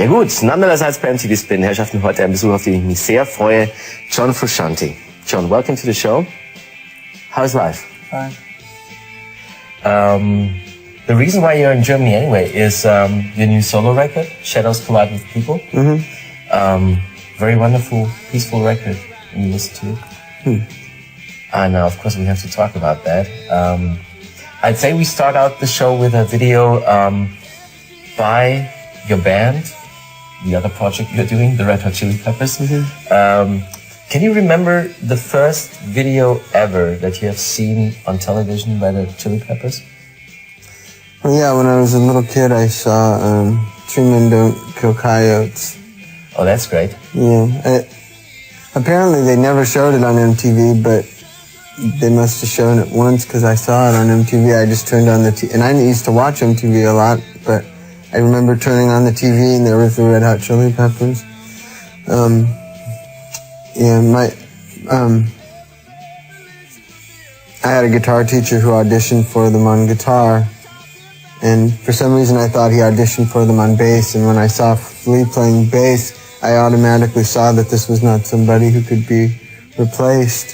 Ja gut, nonetheless als beim TV Spin, Herrschaften, heute ein Besuch, auf den ich mich sehr freue, John Frusciante. John, welcome to the show. How's life? Fine. The reason why you're in Germany anyway is your new solo record, Shadows Collide with People. Very wonderful, peaceful record when you listen to it. And of course we have to talk about that. I'd say we start out the show with a video by your band, the other project you're doing, the Red Hot Chili Peppers. Can you remember the first video ever that you have seen on television by the Chili Peppers? Well, yeah, when I was a little kid, I saw Two Men Don't Kill Coyotes. Oh, that's great. Yeah. Apparently they never showed it on MTV, but they must have shown it once because I saw it on MTV. I just turned on the TV, and I used to watch MTV a lot, but I remember turning on the TV and there was the Red Hot Chili Peppers. I had a guitar teacher who auditioned for them on guitar, and for some reason I thought he auditioned for them on bass, and when I saw Flea playing bass, I automatically saw that this was not somebody who could be replaced,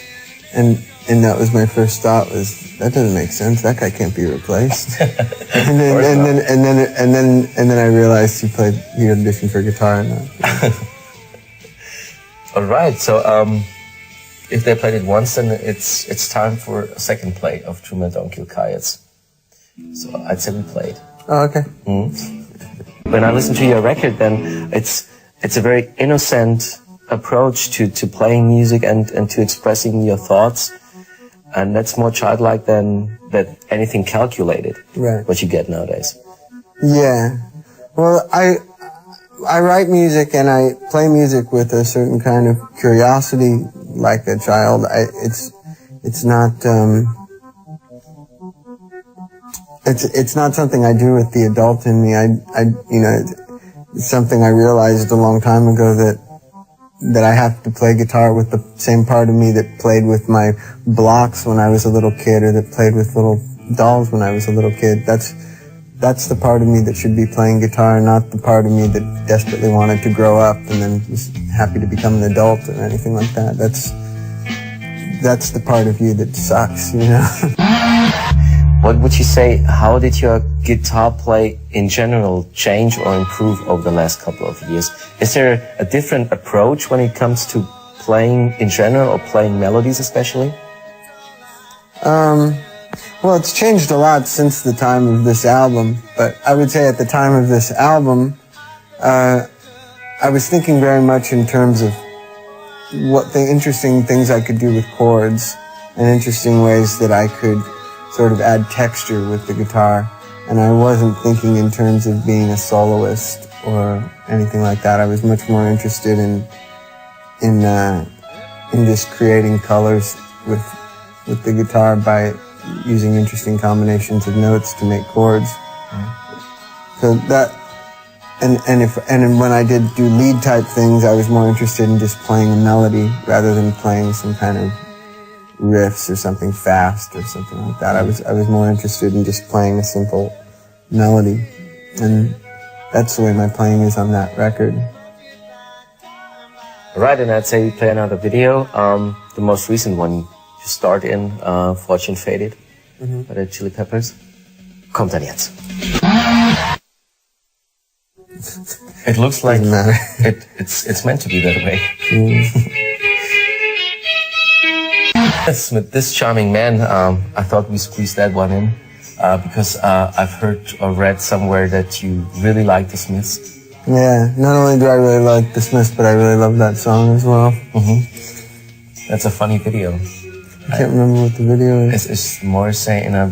and that was my first thought, was that doesn't make sense, that guy can't be replaced. and then I realized he auditioned for guitar and that. All right, so if they played it once, then it's time for a second play of Two Men Don't Kill Coyotes. So I'd say we played. Oh, okay. When I listen to your record, then it's a very innocent approach to playing music and to expressing your thoughts, and that's more childlike than anything calculated. Right. What you get nowadays. Yeah. Well, I write music and I play music with a certain kind of curiosity, like a child. It's not something I do with the adult in me. It's something I realized a long time ago that I have to play guitar with the same part of me that played with my blocks when I was a little kid, or that played with little dolls when I was a little kid. That's the part of me that should be playing guitar, not the part of me that desperately wanted to grow up and then was happy to become an adult or anything like that. That's the part of you that sucks, you know? What would you say, how did your guitar play in general change or improve over the last couple of years? Is there a different approach when it comes to playing in general or playing melodies especially? Well, it's changed a lot since the time of this album, but I would say at the time of this album, I was thinking very much in terms of what the interesting things I could do with chords and interesting ways that I could sort of add texture with the guitar. And I wasn't thinking in terms of being a soloist or anything like that. I was much more interested in just creating colors with the guitar by using interesting combinations of notes to make chords. So that, and when I did do lead type things, I was more interested in just playing a melody rather than playing some kind of riffs or something fast or something like that. I was more interested in just playing a simple melody, and that's the way my playing is on that record. Right, and I'd say we play another video, the most recent one you start in, Fortune Faded, by the Chili Peppers. Kommt dann jetzt. It looks like it's meant to be that way. Yes, with this charming man, I thought we squeezed that one in, because I've heard or read somewhere that you really like the Smiths. Yeah, not only do I really like the Smiths, but I really love that song as well. That's a funny video. I can't remember what the video is. It's more, say, in a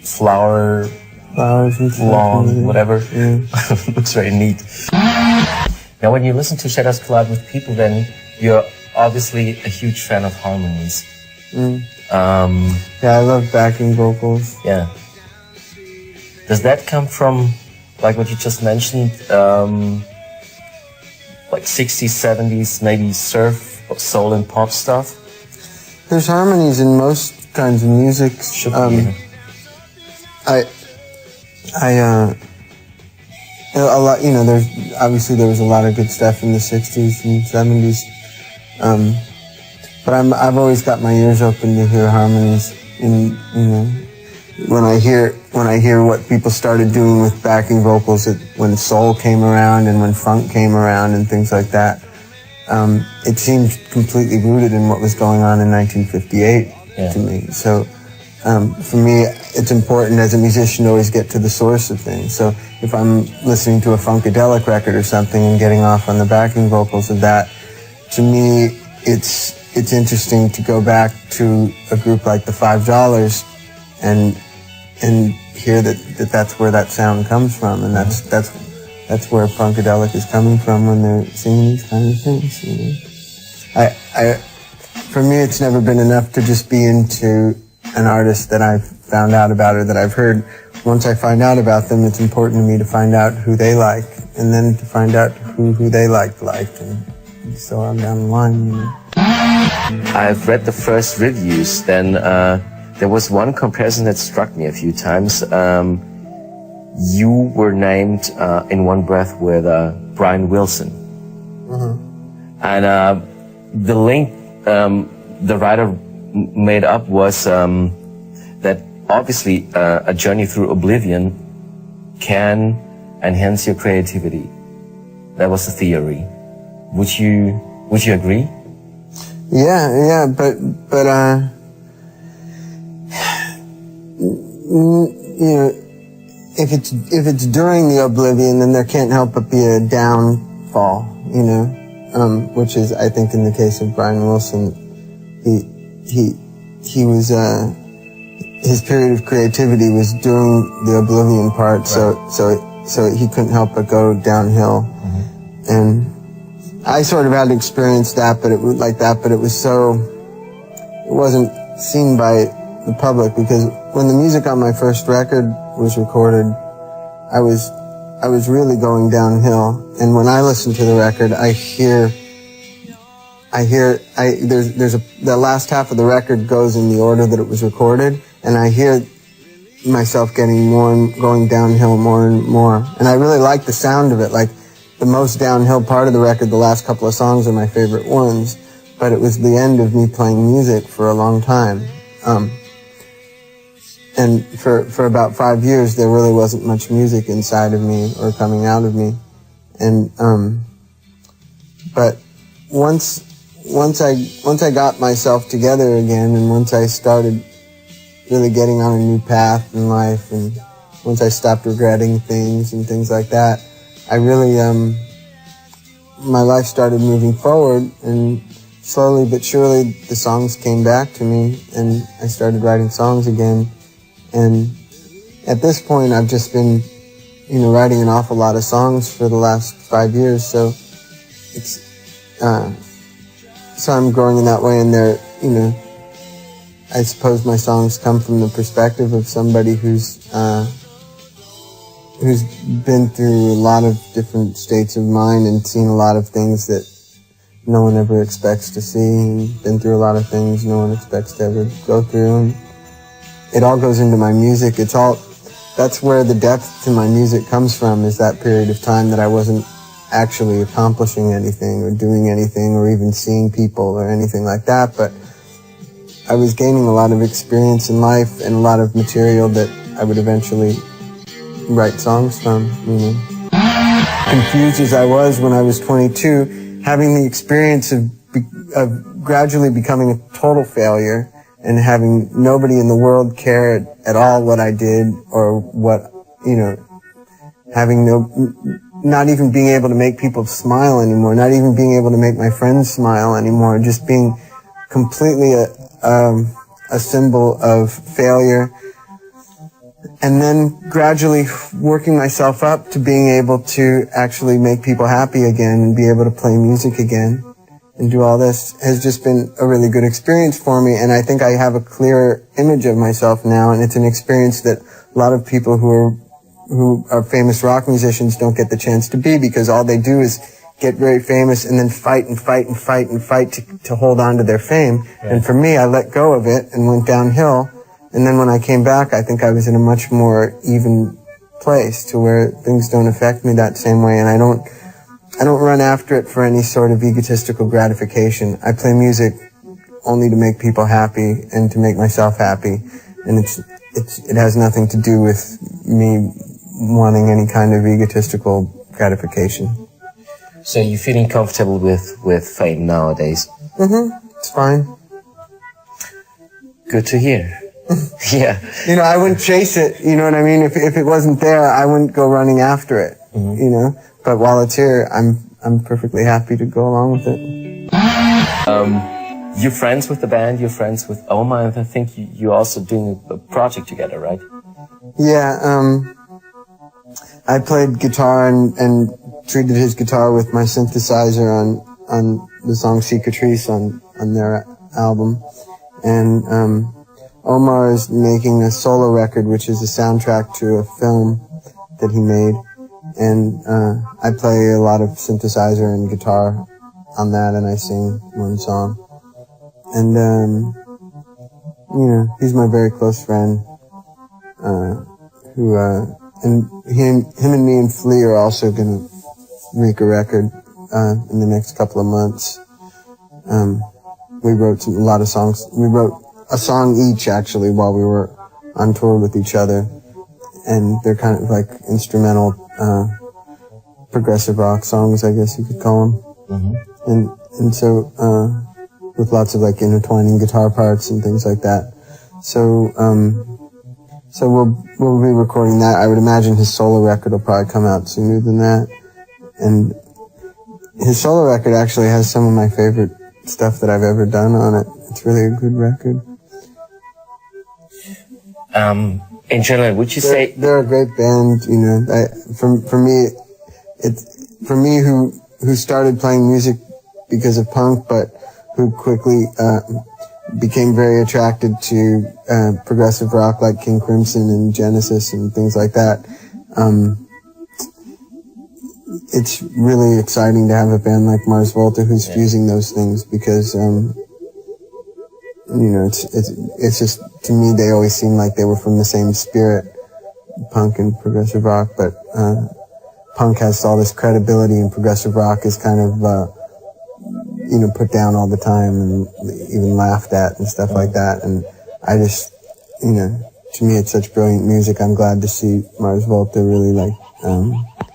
flowers and lawn, whatever. Yeah. Looks very neat. Now, when you listen to Shadows Collide with People, then you're obviously a huge fan of harmonies. Yeah, I love backing vocals. Yeah. Does that come from, like what you just mentioned, like 60s, 70s, maybe surf, soul and pop stuff? There's harmonies in most kinds of music. a lot, there was a lot of good stuff in the 60s and 70s. But I've always got my ears open to hear harmonies in, when I hear what people started doing with backing vocals when soul came around and when funk came around and things like that. It seemed completely rooted in what was going on in 1958 to me. So, for me, it's important as a musician to always get to the source of things. So if I'm listening to a funkadelic record or something and getting off on the backing vocals of that, to me, it's interesting to go back to a group like the $5 and hear that's where that sound comes from, and that's where funkadelic is coming from when they're singing these kind of things. For me, it's never been enough to just be into an artist that I've found out about or that I've heard. Once I find out about them, it's important to me to find out who they like, and then to find out who they liked, and so on down the line. I've read the first reviews, then there was one comparison that struck me a few times. You were named in one breath with Brian Wilson. And the link the writer made up was that obviously a journey through oblivion can enhance your creativity. That was the theory. Would you agree? Yeah, but if it's during the oblivion, then there can't help but be a downfall, which is, I think, in the case of Brian Wilson, he was, his period of creativity was during the oblivion part, right. so he couldn't help but go downhill. And I sort of had to experience that, but it wasn't seen by the public, because when the music on my first record was recorded, I was really going downhill. And when I listen to the record, the last half of the record goes in the order that it was recorded, and I hear myself going downhill more and more. And I really like the sound of it. Like, the most downhill part of the record, the last couple of songs are my favorite ones, but it was the end of me playing music for a long time. And for about 5 years, there really wasn't much music inside of me or coming out of me. And, but once I got myself together again, and once I started really getting on a new path in life, and once I stopped regretting things and things like that, I really, my life started moving forward, and slowly but surely the songs came back to me, and I started writing songs again. And at this point, I've just been, writing an awful lot of songs for the last 5 years, so it's, so I'm growing in that way, and I suppose my songs come from the perspective of somebody who's been through a lot of different states of mind and seen a lot of things that no one ever expects to see, and been through a lot of things no one expects to ever go through. And it all goes into my music. That's where the depth to my music comes from, is that period of time that I wasn't actually accomplishing anything or doing anything or even seeing people or anything like that, but I was gaining a lot of experience in life and a lot of material that I would eventually write songs from. Confused as I was when I was 22, having the experience of gradually becoming a total failure and having nobody in the world care at all what I did, or what, not even being able to make people smile anymore, not even being able to make my friends smile anymore, just being completely a symbol of failure. And then gradually working myself up to being able to actually make people happy again and be able to play music again and do all this has just been a really good experience for me. And I think I have a clearer image of myself now, and it's an experience that a lot of people who are famous rock musicians don't get the chance to be, because all they do is get very famous and then fight to hold on to their fame. Right. And for me, I let go of it and went downhill. And then when I came back, I think I was in a much more even place to where things don't affect me that same way, and I don't run after it for any sort of egotistical gratification. I play music only to make people happy and to make myself happy, and it has nothing to do with me wanting any kind of egotistical gratification. So you're feeling comfortable with fame nowadays? It's fine. Good to hear. Yeah. You know, I wouldn't chase it, you know what I mean? If it wasn't there, I wouldn't go running after it, you know? But while it's here, I'm perfectly happy to go along with it. You're friends with the band, you're friends with Omar, and I think you're also doing a project together, right? Yeah, I played guitar and treated his guitar with my synthesizer on the song Cicatrice on their album. And Omar is making a solo record, which is a soundtrack to a film that he made. And I play a lot of synthesizer and guitar on that, and I sing one song. And, you know, he's my very close friend, and him and me and Flea are also gonna make a record, in the next couple of months. We wrote a lot of songs. We wrote a song each, actually, while we were on tour with each other. And they're kind of like instrumental, progressive rock songs, I guess you could call them. And so, with lots of like intertwining guitar parts and things like that. So we'll be recording that. I would imagine his solo record will probably come out sooner than that. And his solo record actually has some of my favorite stuff that I've ever done on it. It's really a good record. In general, would you say they're a great band? You know, for me who started playing music because of punk, but who quickly became very attracted to progressive rock like King Crimson and Genesis and things like that. It's really exciting to have a band like Mars Volta who's fusing those things, because you know, it's just, to me, they always seem like they were from the same spirit, punk and progressive rock, but punk has all this credibility and progressive rock is kind of you know, put down all the time and even laughed at and stuff like that. And I just, you know, to me it's such brilliant music. I'm glad to see Mars Volta really like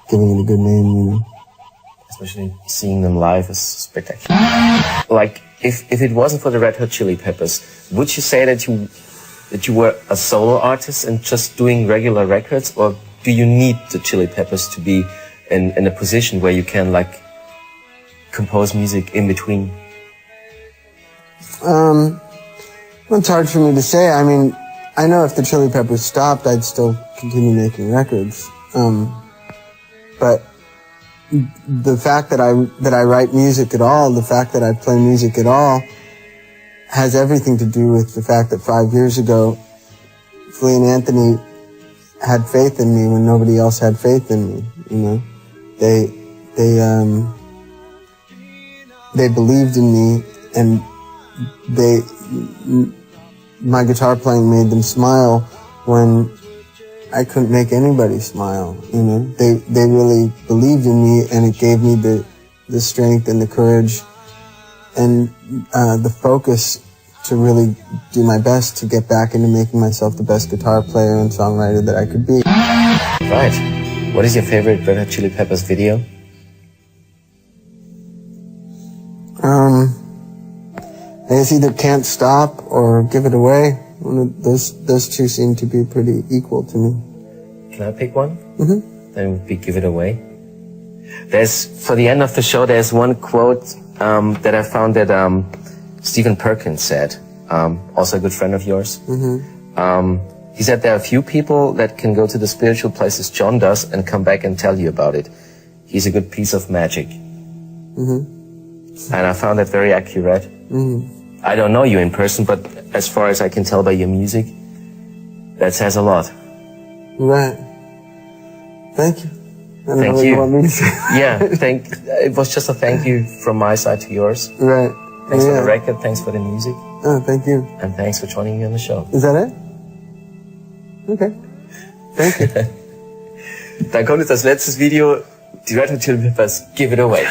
giving it a good name, you know. Especially seeing them live is spectacular. Like, if it wasn't for the Red Hot Chili Peppers, would you say that you were a solo artist and just doing regular records, or do you need the Chili Peppers to be in a position where you can like compose music in between? It's hard for me to say. I mean, I know if the Chili Peppers stopped, I'd still continue making records. But the fact that I write music at all, the fact that I play music at all, has everything to do with the fact that 5 years ago, Flea and Anthony had faith in me when nobody else had faith in me. You know, they believed in me, and my guitar playing made them smile when I couldn't make anybody smile. You know, they really believed in me, and it gave me the strength and the courage and the focus to really do my best to get back into making myself the best guitar player and songwriter that I could be. Right. What is your favorite Red Hot Chili Peppers video? I guess either Can't Stop or Give It Away. Those two seem to be pretty equal to me. Can I pick one? Then it would be Give It Away. For the end of the show, there's one quote that I found that Stephen Perkins said, also a good friend of yours. He said there are few people that can go to the spiritual places John does and come back and tell you about it. He's a good piece of magic. And I found that very accurate. I don't know you in person, but as far as I can tell by your music, that says a lot. Right. Thank you. I don't know what you want me to say. Yeah, it was just a thank you from my side to yours. Right. Thanks for the record, thanks for the music. Oh, thank you. And thanks for joining me on the show. Is that it? Okay. Thank you. Dann kommt jetzt das letzte Video, die Red Hot Chili Peppers, Give It Away.